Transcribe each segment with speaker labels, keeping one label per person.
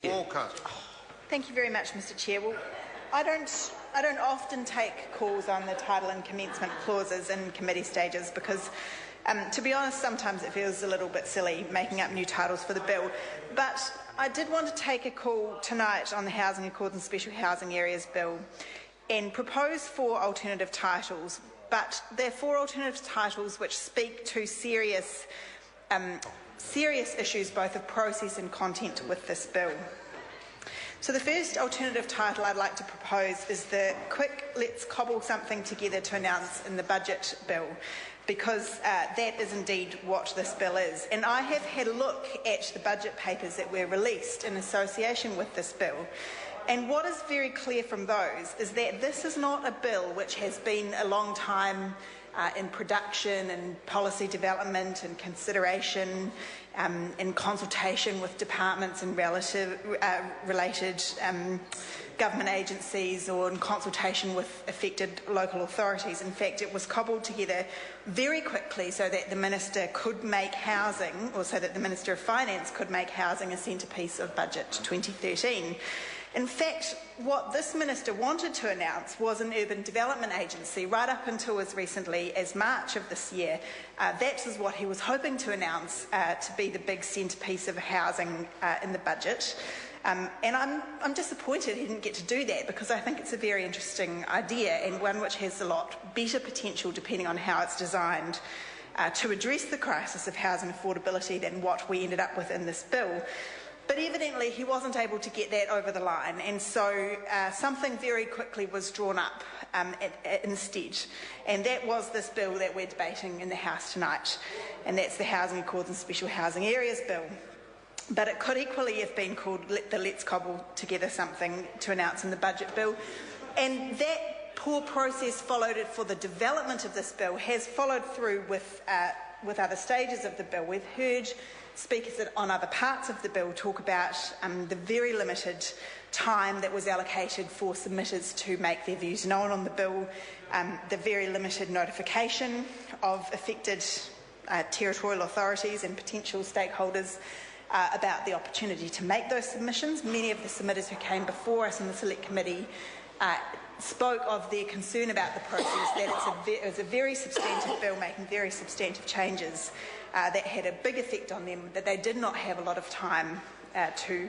Speaker 1: Walker.
Speaker 2: Thank you very much, Mr. Chair. Well, I don't often take calls on the title and commencement clauses in committee stages because, to be honest, sometimes it feels a little bit silly making up new titles for the bill. But I did want to take a call tonight on the Housing Accords and Special Housing Areas Bill and propose 4 alternative titles. But they're 4 alternative titles which speak to serious issues both of process and content with this bill. So the first alternative title I'd like to propose is the quick let's cobble something together to announce in the budget bill, because that is indeed what this bill is. And I have had a look at the budget papers that were released in association with this bill. And what is very clear from those is that this is not a bill which has been a long time in production and policy development and consideration, in consultation with departments and related government agencies, or in consultation with affected local authorities. In fact, it was cobbled together very quickly so that the Minister could make housing, or so that the Minister of Finance could make housing a centrepiece of Budget 2013. In fact, what this Minister wanted to announce was an urban development agency right up until as recently as March of this year. That is what he was hoping to announce to be the big centrepiece of housing in the budget. And I'm disappointed he didn't get to do that, because I think it's a very interesting idea and one which has a lot better potential, depending on how it's designed, to address the crisis of housing affordability than what we ended up with in this bill. But evidently he wasn't able to get that over the line, and so something very quickly was drawn up instead, and that was this bill that we're debating in the House tonight, and that's the Housing Accords and Special Housing Areas Bill. But it could equally have been called the Let's Cobble Together Something to announce in the budget bill, and that poor process followed it for the development of this bill has followed through with other stages of the bill. We've heard speakers on other parts of the bill talk about the very limited time that was allocated for submitters to make their views known on the bill, the very limited notification of affected territorial authorities and potential stakeholders about the opportunity to make those submissions. Many of the submitters who came before us in the Select Committee spoke of their concern about the process, that it was a very substantive bill making very substantive changes that had a big effect on them, that they did not have a lot of time to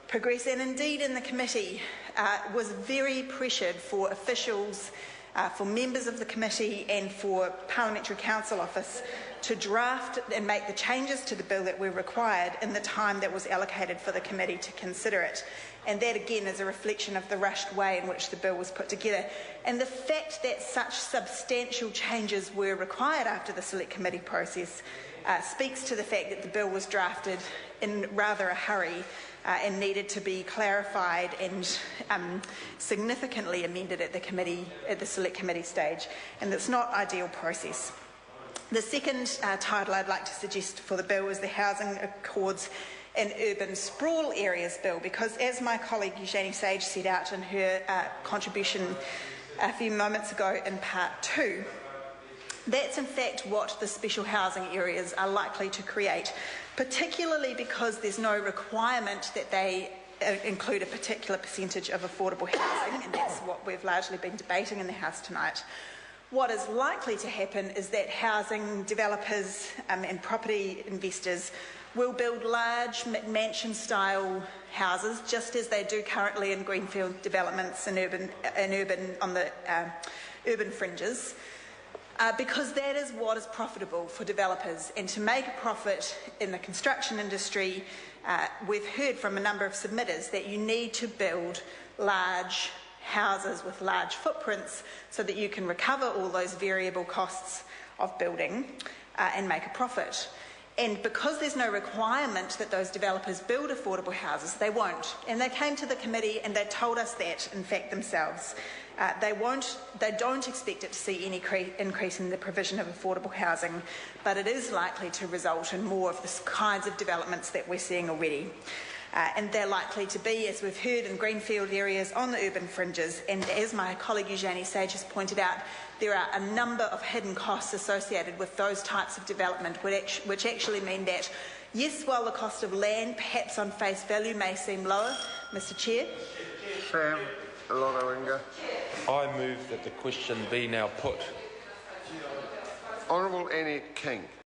Speaker 2: progress. And indeed in the committee was very pressured for officials, for members of the committee and for Parliamentary Council Office to draft and make the changes to the bill that were required in the time that was allocated for the committee to consider it. And that again is a reflection of the rushed way in which the bill was put together. And the fact that such substantial changes were required after the Select Committee process speaks to the fact that the bill was drafted in rather a hurry and needed to be clarified and significantly amended at the Select Committee stage. And it's not ideal process. The second title I'd like to suggest for the bill is the Housing Accords and Urban Sprawl Areas Bill, because as my colleague Eugenie Sage set out in her contribution a few moments ago in part 2, that's in fact what the special housing areas are likely to create, particularly because there's no requirement that they include a particular percentage of affordable housing, and that's what we've largely been debating in the House tonight. What is likely to happen is that housing developers and property investors will build large McMansion-style houses, just as they do currently in greenfield developments and on the urban fringes, because that is what is profitable for developers. And to make a profit in the construction industry, we've heard from a number of submitters that you need to build large houses with large footprints so that you can recover all those variable costs of building and make a profit. And because there's no requirement that those developers build affordable houses, they won't. And they came to the committee and they told us that, in fact, themselves. They don't expect it to see any increase in the provision of affordable housing, but it is likely to result in more of the kinds of developments that we're seeing already. And they're likely to be, as we've heard, in greenfield areas on the urban fringes. And as my colleague Eugenie Sage has pointed out, there are a number of hidden costs associated with those types of development, which actually mean that Yes, while the cost of land, perhaps on face value, may seem lower. Mr Chair.
Speaker 1: Sam Lodoinga.
Speaker 3: I move that the question be now put.
Speaker 1: Honourable Annie King.